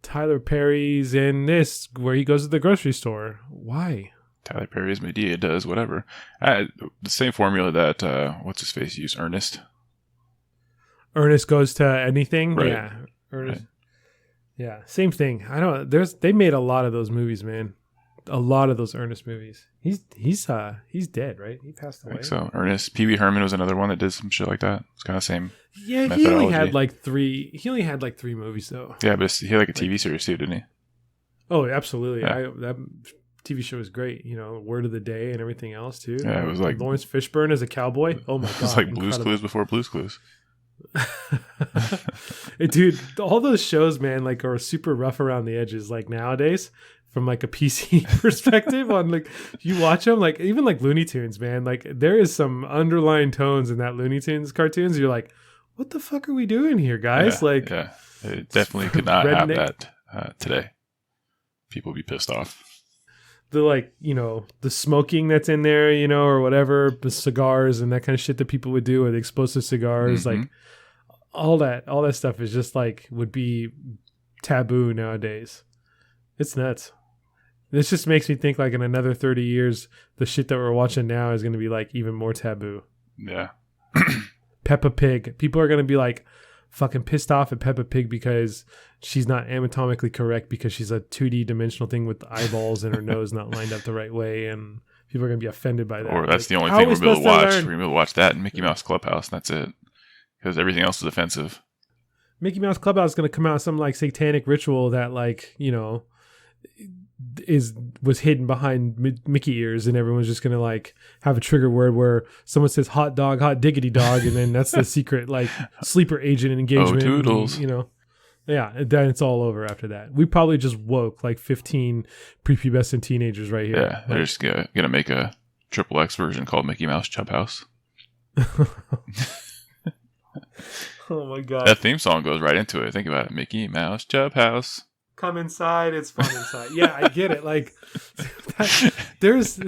Tyler Perry's in this where he goes to the grocery store. Why? Tyler Perry's Medea does whatever. The same formula that what's his face used, Ernest. Ernest goes to anything. Right. Yeah, Ernest. Right. Yeah, same thing. I don't. They made a lot of those movies, man. A lot of those Ernest movies. He's dead, right? He passed away. I think so. Ernest. Pee Wee Herman was another one that did some shit like that. It's kind of same. Yeah, he only had like three. He only had like 3 movies though. Yeah, but he had like a TV series too, didn't he? Oh, absolutely. Yeah. That TV show was great. You know, Word of the Day and everything else too. Yeah, it was like Lawrence Fishburne as a cowboy. Oh my god, it was like Blue's Clues before Blue's Clues. Dude, all those shows, man, like are super rough around the edges. Like nowadays, from like a PC perspective, on like you watch them, like even like Looney Tunes, man. Like there is some underlying tones in that Looney Tunes cartoons. You're like, what the fuck are we doing here, guys? Yeah, it definitely could not have that today. People would be pissed off. The like, you know, the smoking that's in there, you know, or whatever, the cigars and that kind of shit that people would do, or the explosive cigars, like all that stuff is just like would be taboo nowadays. It's nuts. This just makes me think like in another 30 years, the shit that we're watching now is going to be like even more taboo. Yeah. Peppa Pig. People are going to be like fucking pissed off at Peppa Pig because she's not anatomically correct because she's a 2D dimensional thing with eyeballs and her nose not lined up the right way, and people are going to be offended by that. Or that's like, the only thing we're able to watch. We're able to watch that in Mickey Mouse Clubhouse, and that's it. Because everything else is offensive. Mickey Mouse Clubhouse is going to come out with some like satanic ritual that like, you know, was hidden behind Mickey ears, and everyone's just going to like have a trigger word where someone says hot dog, hot diggity dog, and then that's the secret like sleeper agent engagement. Oh, toodles. You know. Yeah, then it's all over after that. We probably just woke like 15 prepubescent teenagers right here. Yeah, they're just going to make a XXX version called Mickey Mouse Chub House. Oh my god. That theme song goes right into it. Think about it. Mickey Mouse Chub House. Come inside, it's fun inside. Yeah, I get it. Like there's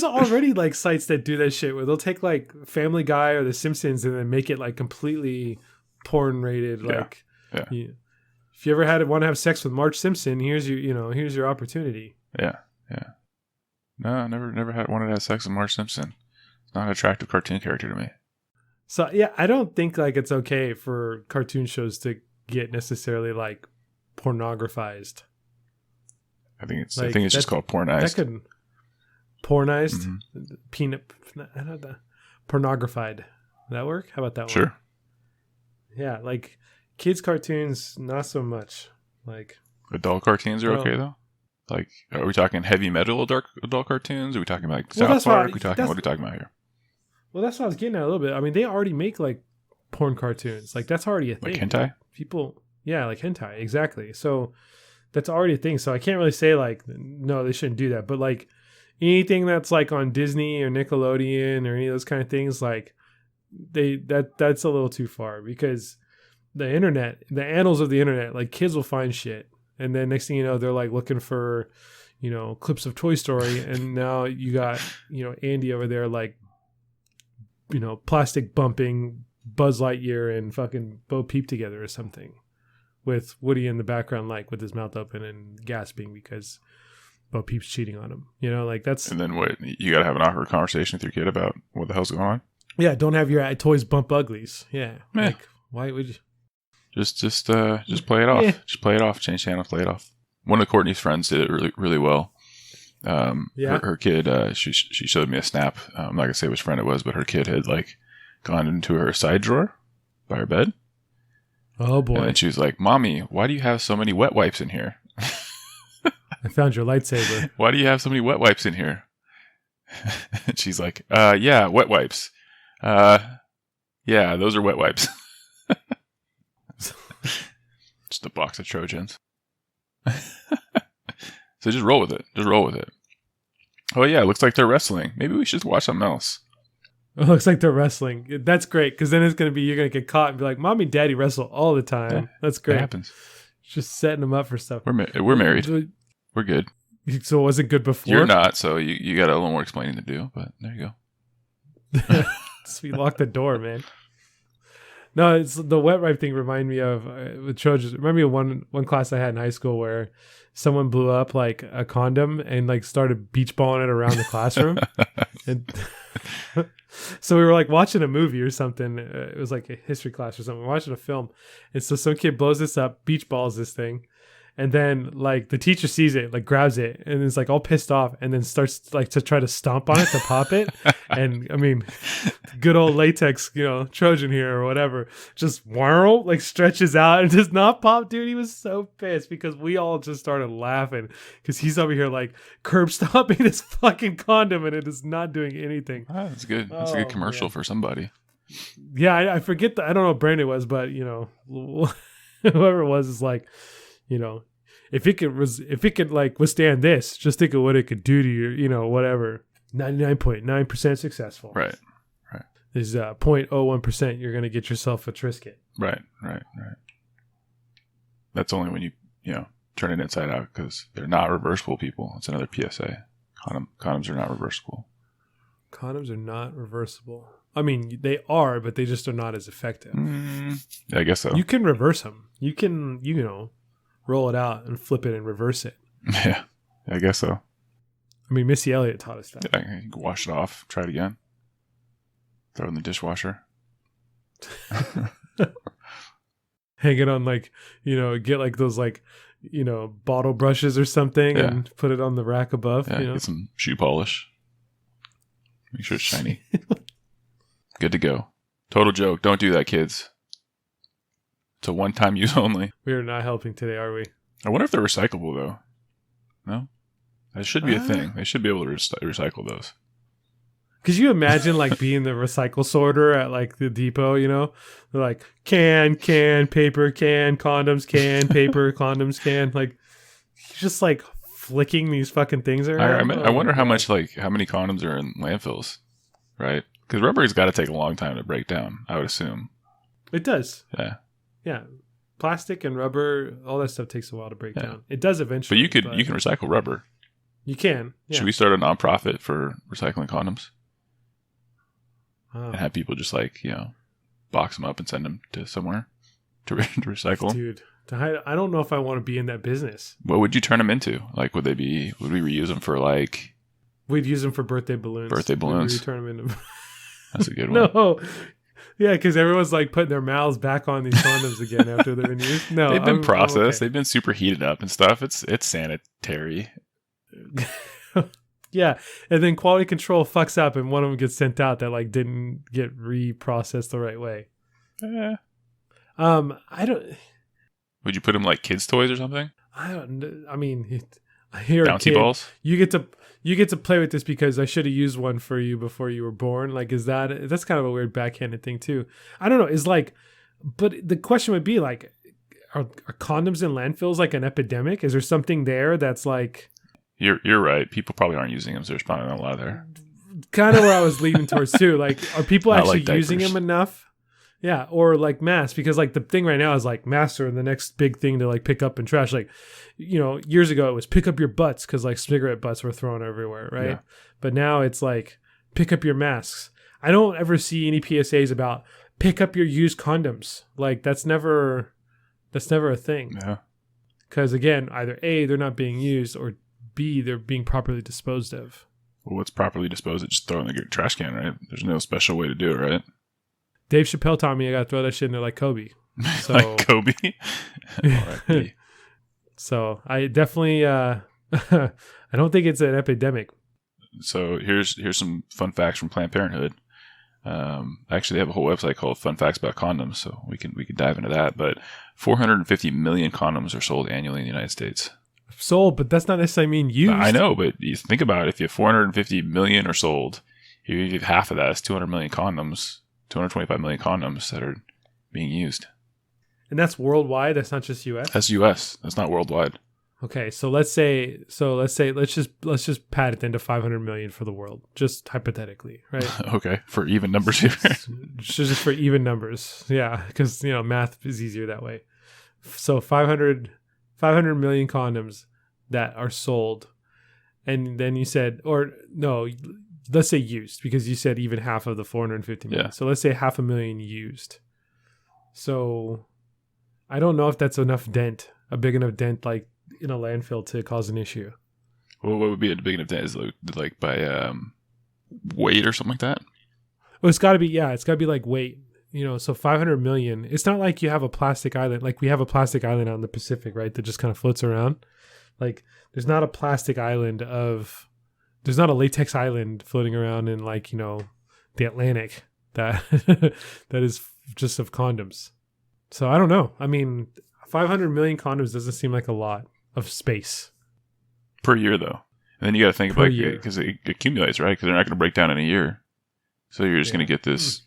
already like sites that do that shit where they'll take like Family Guy or The Simpsons and then make it like completely porn rated. Like if you ever want to have sex with Marge Simpson, here's your opportunity. Yeah. No, I never wanted to have sex with Marge Simpson. It's not an attractive cartoon character to me. So yeah, I don't think like it's okay for cartoon shows to get necessarily like pornographized. I think it's just called pornized. That could pornized, peanut, pornographied. Would that work? How about that one? Sure. Yeah, like kids cartoons, not so much. Like adult cartoons are okay though. Like, are we talking heavy metal adult cartoons? Are we talking about like South Park? What are we talking about here? Well, that's what I was getting at a little bit. I mean, they already make like porn cartoons. Like that's already a thing. Like hentai? People, yeah, like hentai, exactly. So that's already a thing. So I can't really say like, no, they shouldn't do that. But like anything that's like on Disney or Nickelodeon or any of those kind of things, like that's a little too far because the internet, the annals of the internet, like kids will find shit. And then next thing you know, they're like looking for, you know, clips of Toy Story. And now you got, you know, Andy over there, like, you know, plastic bumping Buzz Lightyear and fucking Bo Peep together or something with Woody in the background, like with his mouth open and gasping because Bo Peep's cheating on him. You know, like that's. And then what? You got to have an awkward conversation with your kid about what the hell's going on? Yeah. Don't have your toys bump uglies. Yeah. Like, why would you? Just play it off. Yeah. Just play it off. Change channel. Play it off. One of Courtney's friends did it really, really well. Her kid, she showed me a snap. I'm not gonna say which friend it was, but her kid had like gone into her side drawer by her bed. Oh boy! And she was like, "Mommy, why do you have so many wet wipes in here?" I found your lightsaber. Why do you have so many wet wipes in here? And she's like, yeah, wet wipes. Yeah, those are wet wipes. Just a box of Trojans. So just roll with it. Oh yeah, it looks like they're wrestling. Maybe we should watch something else. It looks like they're wrestling. That's great because then it's gonna be you're gonna get caught and be like, "Mommy, and Daddy wrestle all the time." Yeah, that's great. That happens. Just setting them up for stuff. We're married. We're good. So it wasn't good before. You're not. So you got a little more explaining to do. But there you go. So we locked the door, man. No, it's the wet wipe thing. Remind me of with Trojans. Remember me of one class I had in high school where someone blew up like a condom and like started beach balling it around the classroom. And so we were like watching a movie or something. It was like a history class or something. We're watching a film, and so some kid blows this up, beach balls this thing. And then like the teacher sees it, like grabs it and is like all pissed off and then starts like to try to stomp on it to pop it. And I mean, good old latex, Trojan here or whatever, just whirl, like stretches out and does not pop. Dude, he was so pissed because we all just started laughing because he's over here like curb stomping this fucking condom and it is not doing anything. Oh, that's good. That's a good commercial for somebody. Yeah, I forget I don't know what brand it was, but whoever it was is like, if it could like withstand this, just think of what it could do to your, whatever. 99.9% successful. Right. There's 0.01% you're going to get yourself a Triscuit. Right. That's only when you turn it inside out because they're not reversible, people. It's another PSA. Condoms are not reversible. Condoms are not reversible. I mean, they are, but they just are not as effective. Yeah, I guess so. You can reverse them. You can, roll it out and flip it and reverse it. Yeah, I guess so. I mean, Missy Elliott taught us that. Yeah, you can wash it off, try it again, throw it in the dishwasher. Hang it on get like those bottle brushes or something and put it on the rack above. Yeah, get some shoe polish. Make sure it's shiny. Good to go. Total joke. Don't do that, kids. It's a one-time use only. We are not helping today, are we? I wonder if they're recyclable, though. No? That should be a thing. They should be able to recycle those. Could you imagine, being the recycle sorter at, the depot, They're like, can, paper, can, condoms, can, paper, condoms, can. Just, flicking these fucking things around. I wonder how much, how many condoms are in landfills, right? Because rubber's got to take a long time to break down, I would assume. It does. Yeah. Yeah, plastic and rubber, all that stuff takes a while to break down. It does eventually. But you can recycle rubber. You can. Yeah. Should we start a nonprofit for recycling condoms? And have people just box them up and send them to somewhere to recycle? Dude, I don't know if I want to be in that business. What would you turn them into? Would we reuse them for We'd use them for birthday balloons. Birthday balloons. We'd turn them into. That's a good one. No. Yeah, because everyone's putting their mouths back on these condoms again after they've been used. No, they've been processed. Okay. They've been super heated up and stuff. It's sanitary. Yeah, and then quality control fucks up, and one of them gets sent out that didn't get reprocessed the right way. I don't. Would you put them kids' toys or something? I don't. I mean, here bouncy balls. You get to play with this because I should have used one for you before you were born. That's kind of a weird backhanded thing too. I don't know. But the question would be are condoms in landfills an epidemic? Is there something there that's You're right. People probably aren't using them, so there's probably not a lot there. Kind of where I was leading towards too. Are people actually using them enough? Yeah, or masks, because the thing right now is masks are the next big thing to pick up and trash. Years ago it was pick up your butts because cigarette butts were thrown everywhere, right? Yeah. But now it's pick up your masks. I don't ever see any PSAs about pick up your used condoms. That's never a thing. Yeah. Because again, either A, they're not being used, or B, they're being properly disposed of. Well, what's properly disposed of? Just throw it in the trash can, right? There's no special way to do it, right? Dave Chappelle taught me I gotta throw that shit in there like Kobe. So, like Kobe? R.I.P. So I definitely I don't think it's an epidemic. So here's some fun facts from Planned Parenthood. Actually, they have a whole website called Fun Facts About Condoms, so we can dive into that. But 450 million condoms are sold annually in the United States. Sold, but that's not necessarily mean used. I know, but you think about it. If you have 450 million are sold, you give half of that is 200 million condoms. 225 million condoms that are being used. And that's worldwide? That's not just US? That's US. That's not worldwide. Okay, so let's just pat it into 500 million for the world, just hypothetically, right? Okay, for even numbers here. Just for even numbers. Yeah, because math is easier that way. So 500 million condoms that are sold. And then you said, or no, let's say used, because you said even half of the 450 million. Yeah. So let's say 500,000 used. So I don't know if that's a big enough dent like in a landfill to cause an issue. Well, what would be a big enough dent? Is like by weight or something like that? Well, it's got to be like weight. So 500 million. It's not like you have a plastic island. Like we have a plastic island out in the Pacific, right? That just kind of floats around. Like there's not a plastic island there's not a latex island floating around in like, the Atlantic that that is just of condoms. So I don't know. I mean, 500 million condoms doesn't seem like a lot of space. Per year, though. And then you got to think about it because it accumulates, right? Because they're not going to break down in a year. So you're just going to get this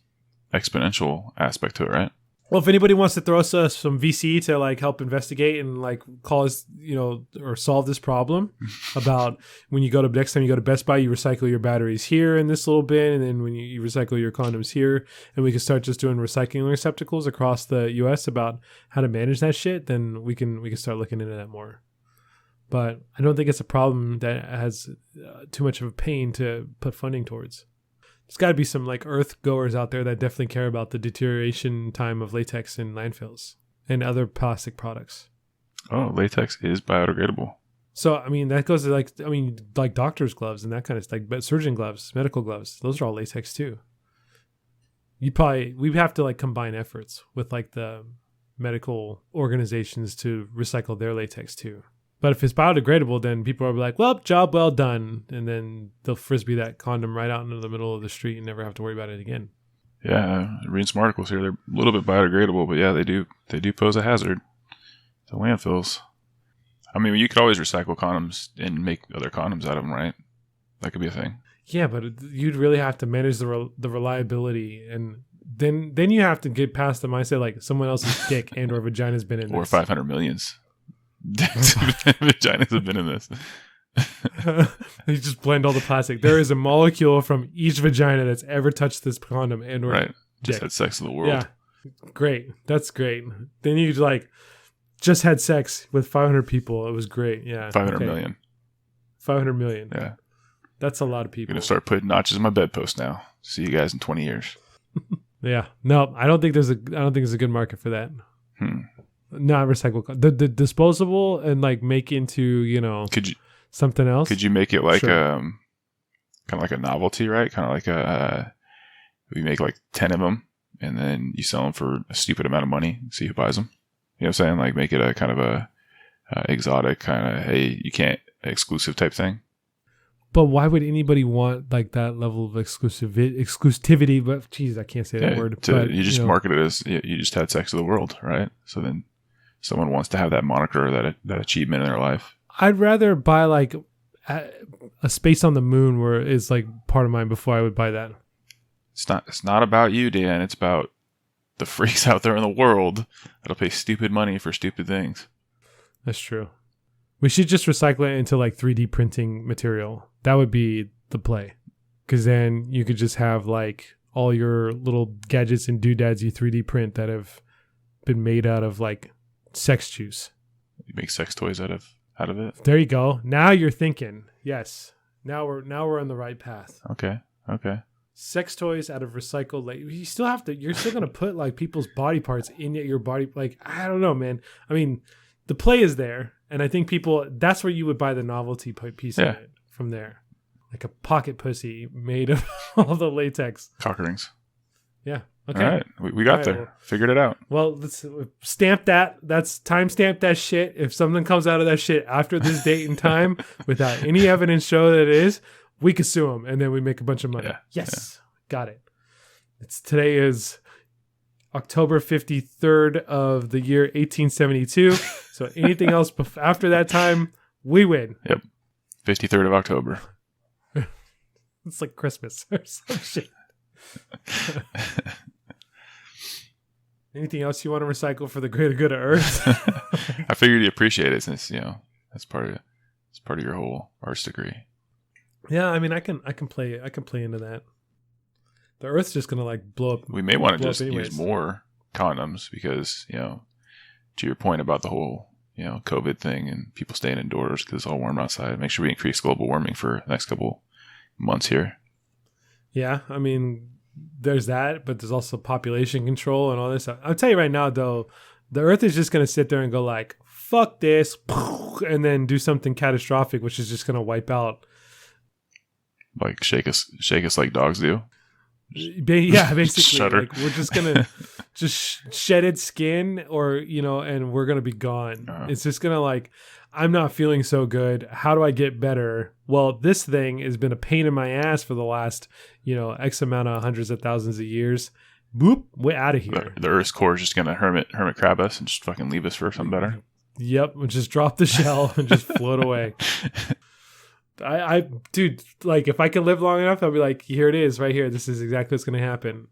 exponential aspect to it, right? Well, if anybody wants to throw us some VC to like help investigate and like call us, or solve this problem about when you go to next time you go to Best Buy, you recycle your batteries here in this little bin, and then when you recycle your condoms here, and we can start just doing recycling receptacles across the U.S. about how to manage that shit, then we can start looking into that more. But I don't think it's a problem that has too much of a pain to put funding towards. There's got to be some like earth goers out there that definitely care about the deterioration time of latex in landfills and other plastic products. Oh, latex is biodegradable. So, I mean, that goes to like doctor's gloves and that kind of stuff, but surgeon gloves, medical gloves, those are all latex too. We'd have to like combine efforts with like the medical organizations to recycle their latex too. But if it's biodegradable, then people are like, well, job well done. And then they'll frisbee that condom right out into the middle of the street and never have to worry about it again. Yeah, reading some articles here. They're a little bit biodegradable, but yeah, they do pose a hazard to landfills. I mean, you could always recycle condoms and make other condoms out of them, right? That could be a thing. Yeah, but you'd really have to manage the reliability. And then you have to get past the mindset like someone else's dick and or vagina's been in this. Or 500 millions. Vaginas have been in this. You just blend all the plastic. There is a molecule from each vagina that's ever touched this condom and or right. Just dick. had sex with the world. Yeah, great. That's great. Then you like just had sex with 500 people. It was great. Yeah, 500 million. 500 million. Yeah, that's a lot of people. I'm gonna start putting notches in my bedpost now. See you guys in 20 years. Yeah, no, I don't think there's a good market for that. Not recycle. The disposable and like make into something else. Could you make it like kind of like a novelty, right? Kind of like we make like 10 of them and then you sell them for a stupid amount of money. See who buys them. You know what I'm saying? Like make it a kind of a exotic kind of hey you can't exclusive type thing. But why would anybody want like that level of exclusivity? But geez, I can't say that word. You just market it as you just had sex with the world, right? So then someone wants to have that moniker, that achievement in their life. I'd rather buy like a space on the moon where it's like part of mine before I would buy that. It's not about you, Dan. It's about the freaks out there in the world that'll pay stupid money for stupid things. That's true. We should just recycle it into like 3D printing material. That would be the play. Because then you could just have like all your little gadgets and doodads you 3D print that have been made out of like sex juice. You make sex toys out of it? There you go. Now you're thinking. Yes. Now we're on the right path. Okay. Sex toys out of recycled you're still going to put like people's body parts in your body. Like, I don't know, man. I mean, the play is there. And I think that's where you would buy the novelty piece of it from there. Like a pocket pussy made of all the latex. Cock rings. Yeah. Okay. All right. We got there. Figured it out. Well, let's stamp that. That's timestamp that shit. If something comes out of that shit after this date and time without any evidence show that it is, we could sue them and then we make a bunch of money. Yeah. Yes. Yeah. Got it. Today is October 53rd of the year 1872. So anything else after that time, we win. Yep. 53rd of October. It's like Christmas or some shit. Anything else you want to recycle for the greater good of Earth? I figured you appreciate it since that's part of your whole arts degree. Yeah, I mean, I can play into that. The Earth's just gonna like blow up. We may want to just use more condoms because to your point about the whole COVID thing and people staying indoors because it's all warm outside. Make sure we increase global warming for the next couple months here. Yeah, I mean, there's that, but there's also population control and all this stuff. I'll tell you right now, though, the Earth is just going to sit there and go like, fuck this, and then do something catastrophic, which is just going to wipe out. Like shake us like dogs do. Yeah, basically. Shudder. Like, we're just going to just shedded skin or, and we're going to be gone. It's just going to like, I'm not feeling so good. How do I get better? Well, this thing has been a pain in my ass for the last, X amount of hundreds of thousands of years. Boop, we're out of here. The Earth's core is just going to hermit crab us and just fucking leave us for something better. Yep, we'll just drop the shell and just float away. Dude, like if I could live long enough, I'll be like, here it is, right here. This is exactly what's going to happen.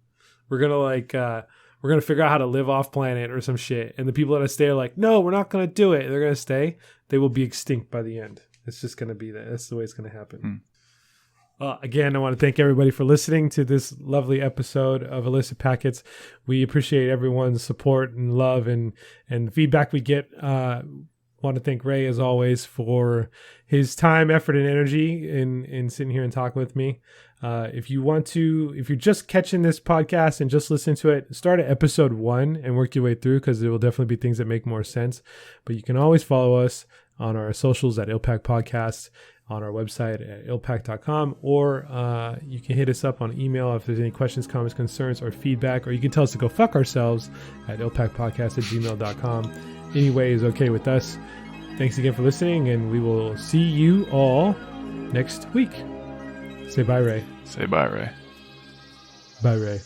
We're going to we're going to figure out how to live off planet or some shit. And the people that stay are like, no, we're not going to do it. They're going to stay. They will be extinct by the end. It's just going to be that. That's the way it's going to happen. Again, I want to thank everybody for listening to this lovely episode of Illicit Packets. We appreciate everyone's support and love and feedback we get. Want to thank Ray, as always, for his time, effort, and energy in sitting here and talking with me. If you're just catching this podcast and just listen to it, start at episode 1 and work your way through, because there will definitely be things that make more sense. But you can always follow us on our socials at ILPAC Podcast, on our website at ilpac.com, or you can hit us up on email if there's any questions, comments, concerns, or feedback, or you can tell us to go fuck ourselves at ilpacpodcast@gmail.com. Any way is okay with us. Thanks again for listening, and we will see you all next week. Say bye, Ray. Say bye, Ray. Bye, Ray.